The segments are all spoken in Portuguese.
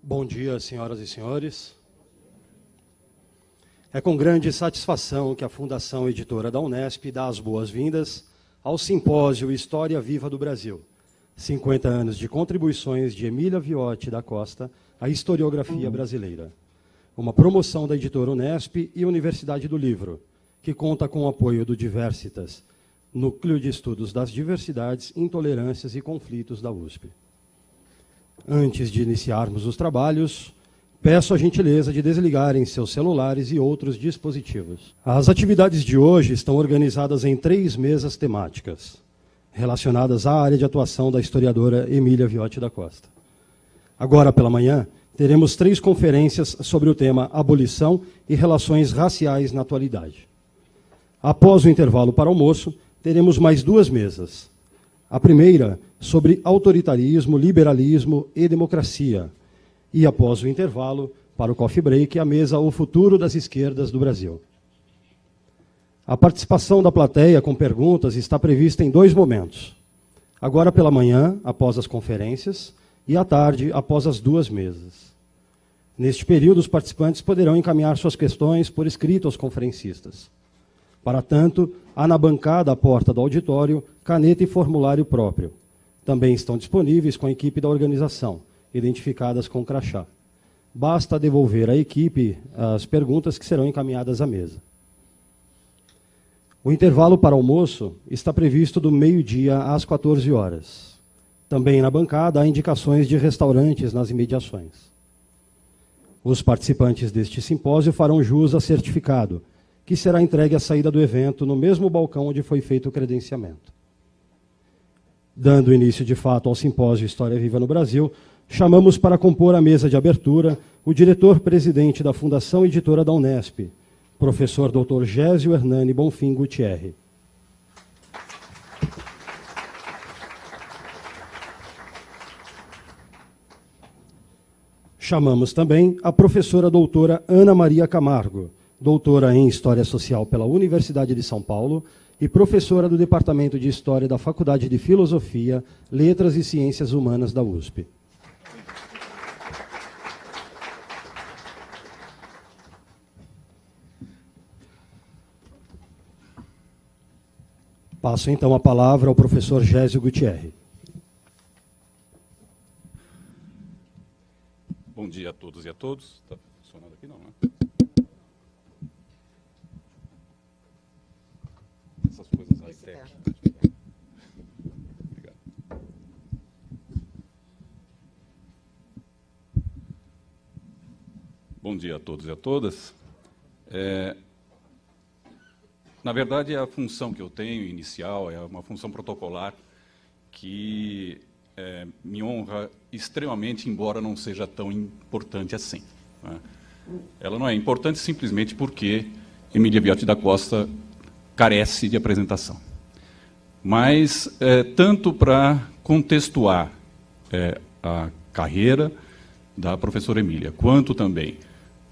Bom dia, senhoras e senhores. É com grande satisfação que a Fundação Editora da Unesp dá as boas-vindas ao Simpósio História Viva do Brasil, 50 anos de contribuições de Emília Viotti da Costa à historiografia brasileira. Uma promoção da Editora Unesp e Universidade do Livro, que conta com o apoio do Diversitas, Núcleo de Estudos das Diversidades, Intolerâncias e Conflitos da USP. Antes de iniciarmos os trabalhos, peço a gentileza de desligarem seus celulares e outros dispositivos. As atividades de hoje estão organizadas em 3 mesas temáticas, relacionadas à área de atuação da historiadora Emília Viotti da Costa. Agora pela manhã, teremos 3 conferências sobre o tema Abolição e Relações Raciais na Atualidade. Após o intervalo para almoço, teremos mais 2 mesas. A primeira, sobre autoritarismo, liberalismo e democracia. E, após o intervalo, para o coffee break, a mesa O Futuro das Esquerdas do Brasil. A participação da plateia com perguntas está prevista em 2 momentos. Agora pela manhã, após as conferências, e à tarde, após as 2 mesas. Neste período, os participantes poderão encaminhar suas questões por escrito aos conferencistas. Para tanto, há na bancada à porta do auditório caneta e formulário próprio. Também estão disponíveis com a equipe da organização, identificadas com crachá. Basta devolver à equipe as perguntas que serão encaminhadas à mesa. O intervalo para almoço está previsto do meio-dia às 14 horas. Também na bancada há indicações de restaurantes nas imediações. Os participantes deste simpósio farão jus a certificado, que será entregue à saída do evento no mesmo balcão onde foi feito o credenciamento. Dando início de fato ao simpósio História Viva no Brasil, chamamos para compor a mesa de abertura o diretor-presidente da Fundação Editora da Unesp, professor Dr. Gésio Hernani Bonfim Gutierre. Chamamos também a professora doutora Ana Maria Camargo, doutora em História Social pela Universidade de São Paulo e professora do Departamento de História da Faculdade de Filosofia, Letras e Ciências Humanas da USP. Passo então a palavra ao professor Gésio Gutierre. Bom dia a todos e a todos. Está funcionando aqui não, né? Essas coisas high-tech. Obrigado. Bom dia a todos e a todas. Na verdade, a função que eu tenho inicial é uma função protocolar que me honra extremamente, embora não seja tão importante assim, né? Ela não é importante simplesmente porque Emília Viotti da Costa carece de apresentação. Mas, tanto para contextuar a carreira da professora Emília, quanto também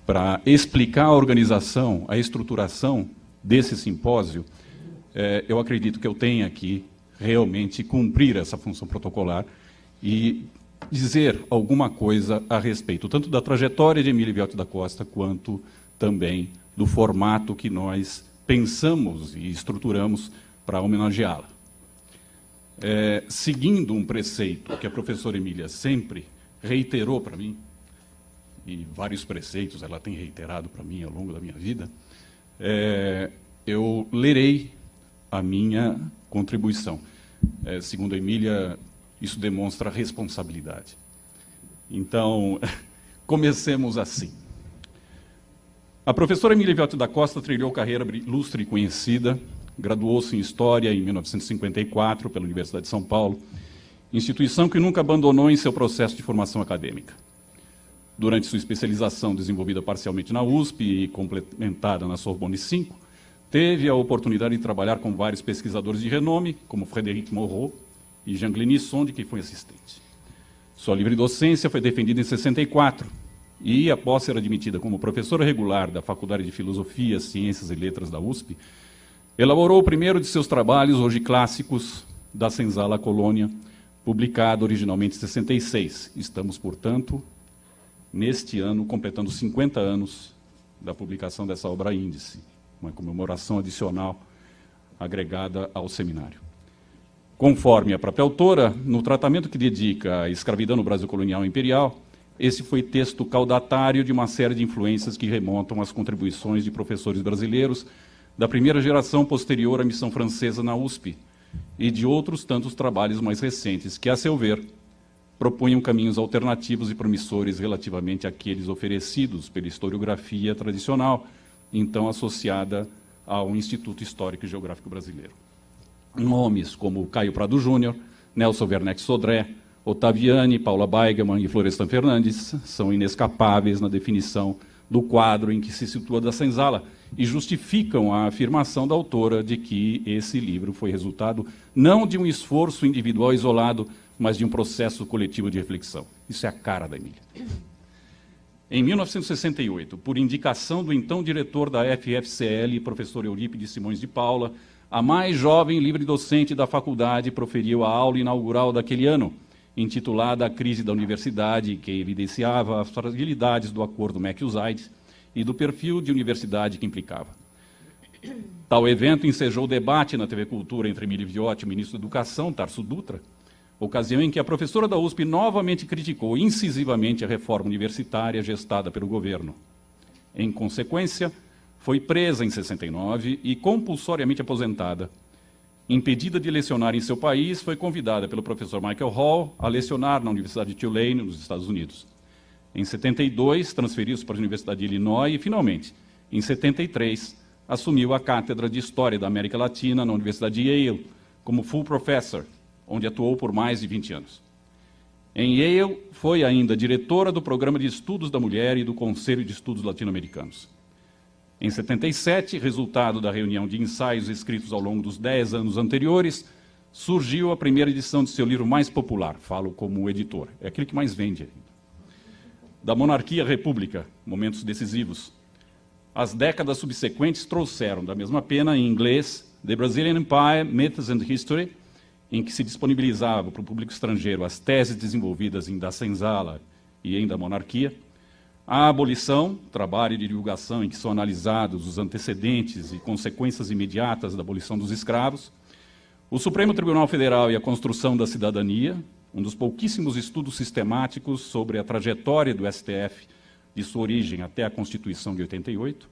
para explicar a organização, a estruturação desse simpósio, eu acredito que eu tenha que realmente cumprir essa função protocolar e dizer alguma coisa a respeito, tanto da trajetória de Emília Viotti da Costa, quanto também do formato que nós pensamos e estruturamos para homenageá-la. Seguindo um preceito que a professora Emília sempre reiterou para mim, e vários preceitos ela tem reiterado para mim ao longo da minha vida, eu lerei a minha contribuição. Segundo a Emília, isso demonstra responsabilidade. Então, comecemos assim. A professora Emília Viotti da Costa trilhou carreira ilustre e conhecida, graduou-se em História em 1954 pela Universidade de São Paulo, instituição que nunca abandonou em seu processo de formação acadêmica. Durante sua especialização desenvolvida parcialmente na USP e complementada na Sorbonne 5, teve a oportunidade de trabalhar com vários pesquisadores de renome, como Frédéric Moreau e Jean-Glenys Son, de quem foi assistente. Sua livre docência foi defendida em 64 e, após ser admitida como professora regular da Faculdade de Filosofia, Ciências e Letras da USP, elaborou o primeiro de seus trabalhos, hoje clássicos, da Senzala Colônia, publicado originalmente em 66. Estamos, portanto, neste ano, completando 50 anos da publicação dessa obra índice, uma comemoração adicional agregada ao seminário. Conforme a própria autora, no tratamento que dedica à escravidão no Brasil colonial e imperial, esse foi texto caudatário de uma série de influências que remontam às contribuições de professores brasileiros da primeira geração posterior à missão francesa na USP e de outros tantos trabalhos mais recentes que, a seu ver, propunham caminhos alternativos e promissores relativamente àqueles oferecidos pela historiografia tradicional, então associada ao Instituto Histórico e Geográfico Brasileiro. Nomes como Caio Prado Júnior, Nelson Werneck Sodré, Ottaviani, Paula Beigemann e Florestan Fernandes são inescapáveis na definição do quadro em que se situa da senzala e justificam a afirmação da autora de que esse livro foi resultado não de um esforço individual isolado, mas de um processo coletivo de reflexão. Isso é a cara da Emília. Em 1968, por indicação do então diretor da FFCL, professor Eurípides Simões de Paula, a mais jovem livre-docente da faculdade proferiu a aula inaugural daquele ano, intitulada A Crise da Universidade, que evidenciava as fragilidades do acordo McUside e do perfil de universidade que implicava. Tal evento ensejou o debate na TV Cultura entre Emílio Viotti e o ministro da Educação, Tarso Dutra, ocasião em que a professora da USP novamente criticou incisivamente a reforma universitária gestada pelo governo. Em consequência, foi presa em 69 e compulsoriamente aposentada. Impedida de lecionar em seu país, foi convidada pelo professor Michael Hall a lecionar na Universidade de Tulane, nos Estados Unidos. Em 72, transferiu-se para a Universidade de Illinois e, finalmente, em 73, assumiu a Cátedra de História da América Latina na Universidade de Yale, como full professor, onde atuou por mais de 20 anos. Em Yale, foi ainda diretora do Programa de Estudos da Mulher e do Conselho de Estudos Latino-Americanos. Em 77, resultado da reunião de ensaios escritos ao longo dos 10 anos anteriores, surgiu a primeira edição de seu livro mais popular, falo como editor, é aquele que mais vende ainda. Da Monarquia à República, Momentos Decisivos. As décadas subsequentes trouxeram, da mesma pena, em inglês, The Brazilian Empire, Myths and History, em que se disponibilizava para o público estrangeiro as teses desenvolvidas em Da Senzala e em Da Monarquia, a abolição, trabalho de divulgação em que são analisados os antecedentes e consequências imediatas da abolição dos escravos, o Supremo Tribunal Federal e a construção da cidadania, um dos pouquíssimos estudos sistemáticos sobre a trajetória do STF de sua origem até a Constituição de 88,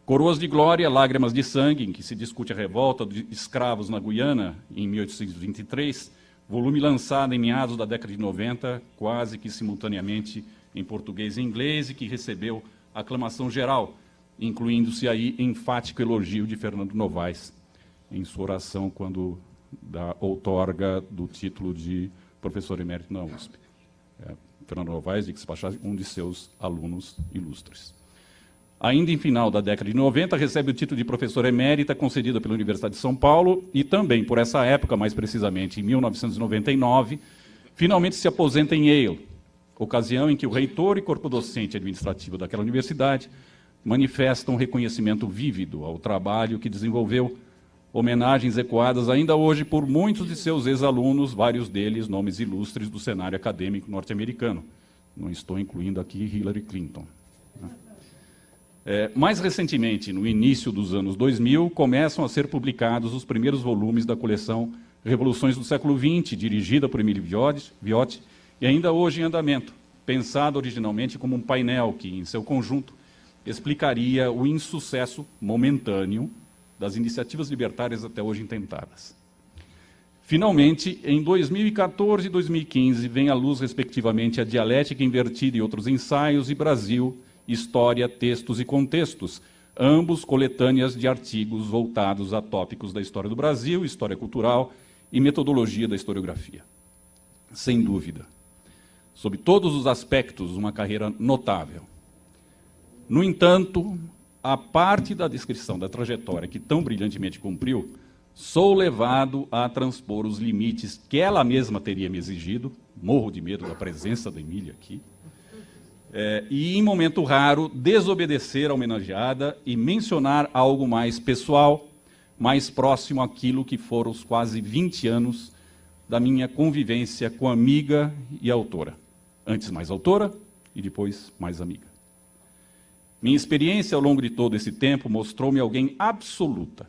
Coroas de Glória, Lágrimas de Sangue, em que se discute a revolta de escravos na Guiana, em 1823, volume lançado em meados da década de 90, quase que simultaneamente em português e inglês, e que recebeu aclamação geral, incluindo-se aí enfático elogio de Fernando Novaes, em sua oração quando da outorga do título de professor emérito na USP. Fernando Novaes, de que se passar, um de seus alunos ilustres. Ainda em final da década de 90, recebe o título de professor emérita concedido pela Universidade de São Paulo e também, por essa época, mais precisamente em 1999, finalmente se aposenta em Yale, ocasião em que o reitor e corpo docente administrativo daquela universidade manifestam um reconhecimento vívido ao trabalho que desenvolveu, homenagens ecoadas ainda hoje por muitos de seus ex-alunos, vários deles nomes ilustres do cenário acadêmico norte-americano. Não estou incluindo aqui Hillary Clinton. Mais recentemente, no início dos anos 2000, começam a ser publicados os primeiros volumes da coleção Revoluções do Século XX, dirigida por Emílio Viotti, e ainda hoje em andamento, pensado originalmente como um painel que, em seu conjunto, explicaria o insucesso momentâneo das iniciativas libertárias até hoje intentadas. Finalmente, em 2014 e 2015, vem à luz, respectivamente, A Dialética Invertida e Outros Ensaios e Brasil, História, Textos e Contextos, ambos coletâneas de artigos voltados a tópicos da história do Brasil, história cultural e metodologia da historiografia. Sem dúvida, sob todos os aspectos, uma carreira notável. No entanto, a parte da descrição da trajetória que tão brilhantemente cumpriu, sou levado a transpor os limites que ela mesma teria me exigido, morro de medo da presença da Emília aqui, e, em momento raro, desobedecer a homenageada e mencionar algo mais pessoal, mais próximo àquilo que foram os quase 20 anos da minha convivência com a amiga e autora. Antes mais autora, e depois mais amiga. Minha experiência ao longo de todo esse tempo mostrou-me alguém absoluta,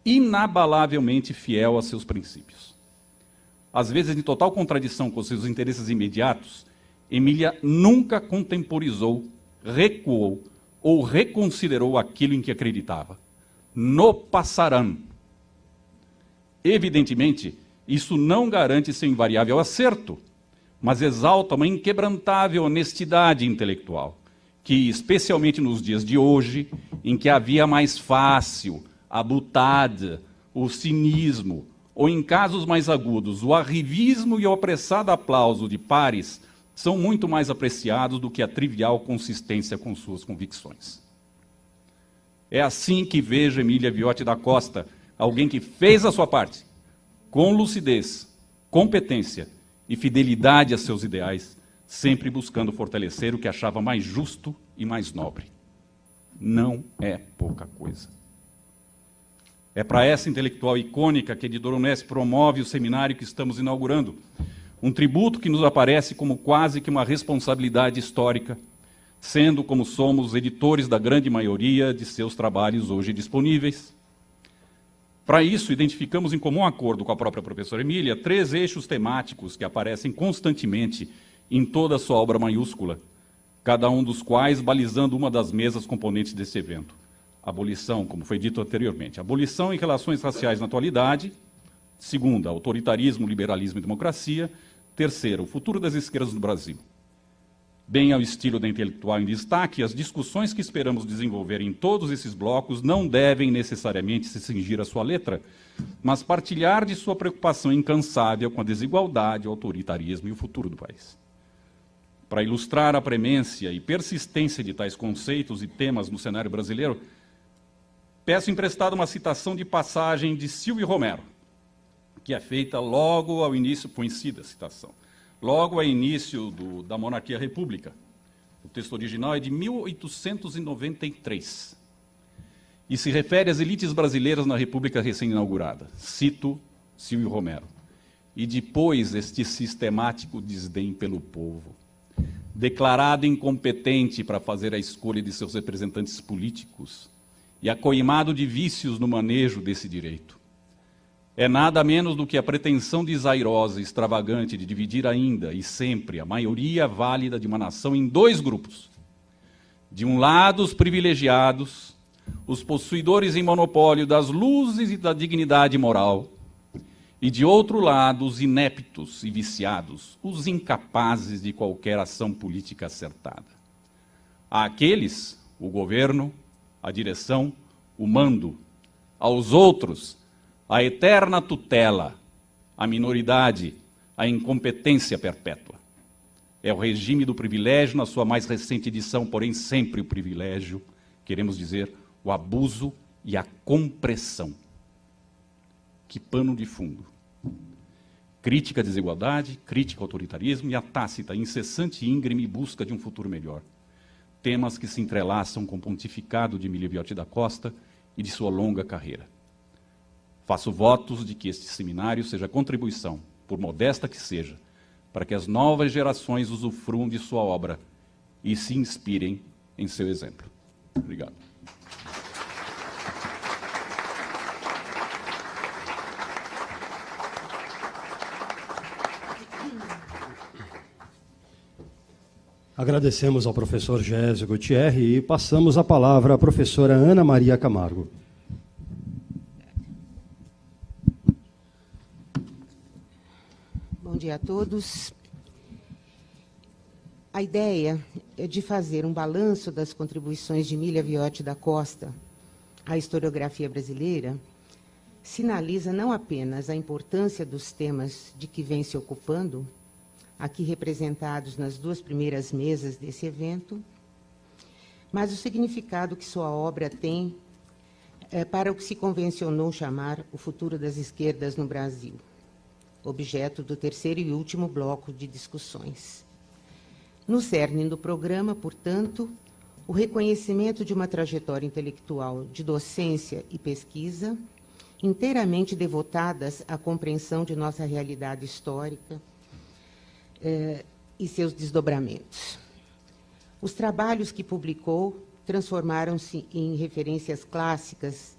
inabalavelmente fiel a seus princípios. Às vezes, em total contradição com seus interesses imediatos, Emília nunca contemporizou, recuou ou reconsiderou aquilo em que acreditava. No passarão. Evidentemente, isso não garante seu invariável acerto, mas exalta uma inquebrantável honestidade intelectual, que, especialmente nos dias de hoje, em que a via mais fácil, a boutade, o cinismo, ou em casos mais agudos, o arrivismo e o apressado aplauso de pares, são muito mais apreciados do que a trivial consistência com suas convicções. É assim que vejo Emília Viotti da Costa, alguém que fez a sua parte, com lucidez, competência e fidelidade a seus ideais, sempre buscando fortalecer o que achava mais justo e mais nobre. Não é pouca coisa. É para essa intelectual icônica que a editora Unesp promove o seminário que estamos inaugurando, um tributo que nos aparece como quase que uma responsabilidade histórica, sendo como somos editores da grande maioria de seus trabalhos hoje disponíveis. Para isso, identificamos em comum acordo com a própria professora Emília 3 eixos temáticos que aparecem constantemente em toda a sua obra maiúscula, cada um dos quais balizando uma das mesas componentes desse evento. Abolição, como foi dito anteriormente, abolição em relações raciais na atualidade. Segunda, autoritarismo, liberalismo e democracia. Terceira, o futuro das esquerdas no Brasil. Bem ao estilo da intelectual em destaque, as discussões que esperamos desenvolver em todos esses blocos não devem necessariamente se cingir à sua letra, mas partilhar de sua preocupação incansável com a desigualdade, o autoritarismo e o futuro do país. Para ilustrar a premência e persistência de tais conceitos e temas no cenário brasileiro, peço emprestado uma citação de passagem de Silvio Romero, que é feita logo ao início, conhecida a citação, logo ao início da monarquia república. O texto original é de 1893 e se refere às elites brasileiras na república recém-inaugurada. Cito Silvio Romero. E depois este sistemático desdém pelo povo, declarado incompetente para fazer a escolha de seus representantes políticos e acoimado de vícios no manejo desse direito. É nada menos do que a pretensão desairosa e extravagante de dividir ainda e sempre a maioria válida de uma nação em 2 grupos. De um lado, os privilegiados, os possuidores em monopólio das luzes e da dignidade moral, e de outro lado, os ineptos e viciados, os incapazes de qualquer ação política acertada. Àqueles, o governo, a direção, o mando. Aos outros, a eterna tutela, a minoridade, a incompetência perpétua. É o regime do privilégio na sua mais recente edição, porém sempre o privilégio, queremos dizer, o abuso e a compressão. Que pano de fundo. Crítica à desigualdade, crítica ao autoritarismo e a tácita, incessante e íngreme busca de um futuro melhor. Temas que se entrelaçam com o pontificado de Emília Viotti da Costa e de sua longa carreira. Faço votos de que este seminário seja contribuição, por modesta que seja, para que as novas gerações usufruam de sua obra e se inspirem em seu exemplo. Obrigado. Agradecemos ao professor Gésio Gutierre e passamos a palavra à professora Ana Maria Camargo. Bom dia a todos. A ideia é de fazer um balanço das contribuições de Emília Viotti da Costa à historiografia brasileira. Sinaliza não apenas a importância dos temas de que vem se ocupando, aqui representados nas 2 primeiras mesas desse evento, mas o significado que sua obra tem para o que se convencionou chamar o futuro das esquerdas no Brasil, objeto do 3º e último bloco de discussões. No cerne do programa, portanto, o reconhecimento de uma trajetória intelectual de docência e pesquisa inteiramente devotadas à compreensão de nossa realidade histórica e seus desdobramentos. Os trabalhos que publicou transformaram-se em referências clássicas,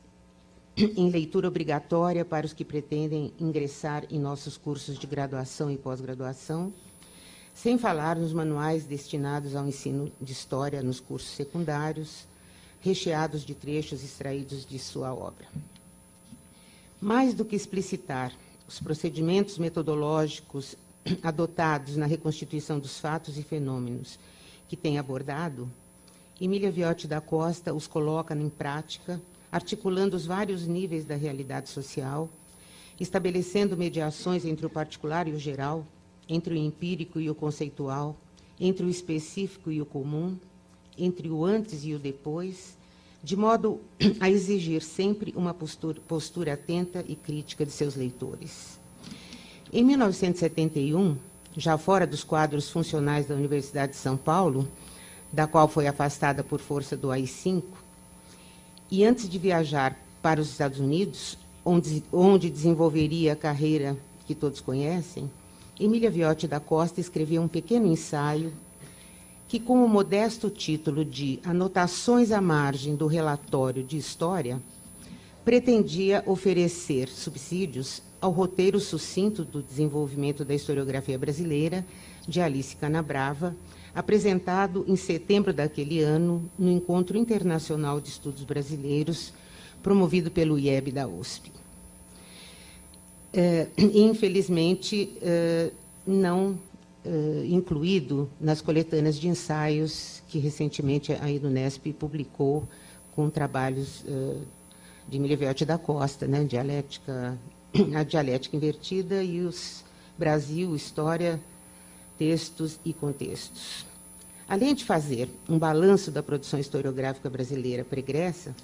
em leitura obrigatória para os que pretendem ingressar em nossos cursos de graduação e pós-graduação, sem falar nos manuais destinados ao ensino de história nos cursos secundários, recheados de trechos extraídos de sua obra. Mais do que explicitar os procedimentos metodológicos adotados na reconstituição dos fatos e fenômenos que tem abordado, Emília Viotti da Costa os coloca em prática, articulando os vários níveis da realidade social, estabelecendo mediações entre o particular e o geral, entre o empírico e o conceitual, entre o específico e o comum, entre o antes e o depois, de modo a exigir sempre uma postura atenta e crítica de seus leitores. Em 1971, já fora dos quadros funcionais da Universidade de São Paulo, da qual foi afastada por força do AI-5, e antes de viajar para os Estados Unidos, onde desenvolveria a carreira que todos conhecem, Emília Viotti da Costa escreveu um pequeno ensaio que, com o modesto título de Anotações à margem do relatório de história, pretendia oferecer subsídios ao roteiro sucinto do desenvolvimento da historiografia brasileira, de Alice Canabrava, apresentado em setembro daquele ano no Encontro Internacional de Estudos Brasileiros, promovido pelo IEB da USP. Infelizmente, não incluído nas coletâneas de ensaios que recentemente a Unesp publicou com trabalhos de Emília Viotti da Costa, né, a dialética invertida e os Brasil, História, Textos e Contextos. Além de fazer um balanço da produção historiográfica brasileira pregressa,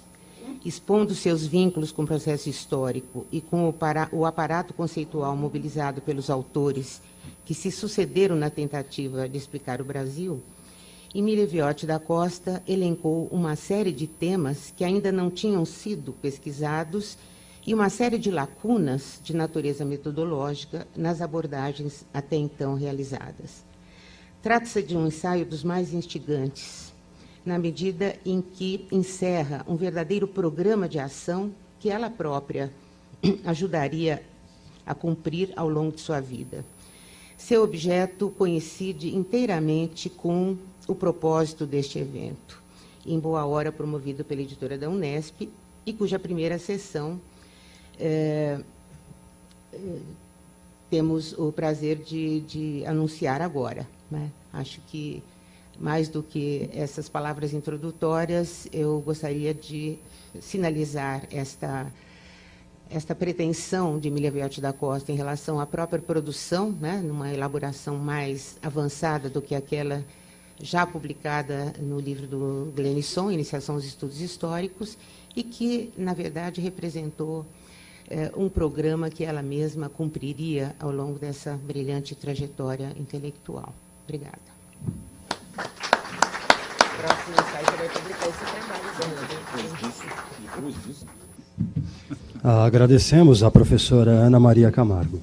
expondo seus vínculos com o processo histórico e com o aparato conceitual mobilizado pelos autores que se sucederam na tentativa de explicar o Brasil, Emília Viotti da Costa elencou uma série de temas que ainda não tinham sido pesquisados e uma série de lacunas de natureza metodológica nas abordagens até então realizadas. Trata-se de um ensaio dos mais instigantes, na medida em que encerra um verdadeiro programa de ação que ela própria ajudaria a cumprir ao longo de sua vida. Seu objeto coincide inteiramente com o propósito deste evento, em boa hora promovido pela editora da Unesp, e cuja primeira sessão temos o prazer de anunciar agora, né? Acho que, mais do que essas palavras introdutórias, eu gostaria de sinalizar esta pretensão de Emília Viotti da Costa em relação à própria produção, né, numa elaboração mais avançada do que aquela já publicada no livro do Glenisson, Iniciação aos Estudos Históricos, e que, na verdade, representou um programa que ela mesma cumpriria ao longo dessa brilhante trajetória intelectual. Obrigada. O próximo ensaio vai publicar esse trabalho. Agradecemos à professora Ana Maria Camargo.